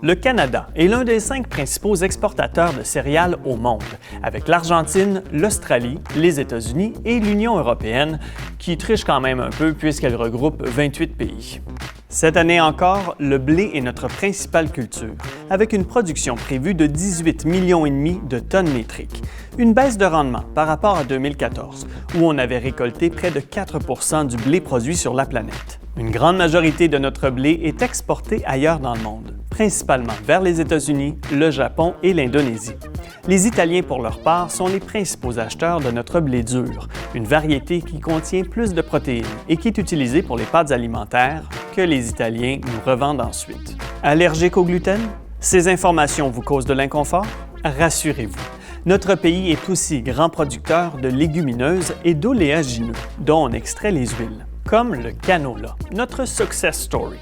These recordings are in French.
Le Canada est l'un des 5 principaux exportateurs de céréales au monde, avec l'Argentine, l'Australie, les États-Unis et l'Union européenne, qui triche quand même un peu puisqu'elle regroupe 28 pays. Cette année encore, le blé est notre principale culture, avec une production prévue de 18,5 millions de tonnes métriques, une baisse de rendement par rapport à 2014, où on avait récolté près de 4 % du blé produit sur la planète. Une grande majorité de notre blé est exporté ailleurs dans le monde, principalement vers les États-Unis, le Japon et l'Indonésie. Les Italiens, pour leur part, sont les principaux acheteurs de notre blé dur, une variété qui contient plus de protéines et qui est utilisée pour les pâtes alimentaires que les Italiens nous revendent ensuite. Allergique au gluten? Ces informations vous causent de l'inconfort? Rassurez-vous, notre pays est aussi grand producteur de légumineuses et d'oléagineux, dont on extrait les huiles, comme le canola, notre success story.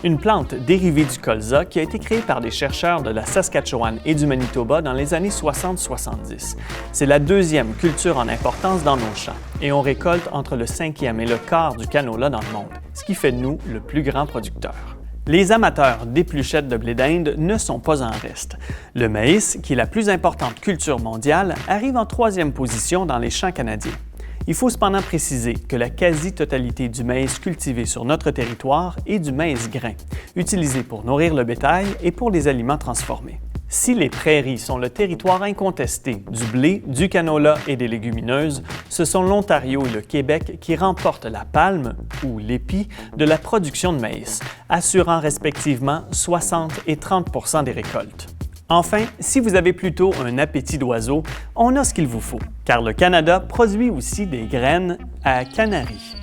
Une plante dérivée du colza qui a été créée par des chercheurs de la Saskatchewan et du Manitoba dans les années 60-70. C'est la deuxième culture en importance dans nos champs et on récolte entre le 5e et le quart du canola dans le monde, ce qui fait de nous le plus grand producteur. Les amateurs d'épluchettes de blé d'Inde ne sont pas en reste. Le maïs, qui est la plus importante culture mondiale, arrive en 3e position dans les champs canadiens. Il faut cependant préciser que la quasi-totalité du maïs cultivé sur notre territoire est du maïs grain, utilisé pour nourrir le bétail et pour les aliments transformés. Si les prairies sont le territoire incontesté du blé, du canola et des légumineuses, ce sont l'Ontario et le Québec qui remportent la palme, ou l'épi, de la production de maïs, assurant respectivement 60 et 30 % des récoltes. Enfin, si vous avez plutôt un appétit d'oiseau, on a ce qu'il vous faut, car le Canada produit aussi des graines à canaries.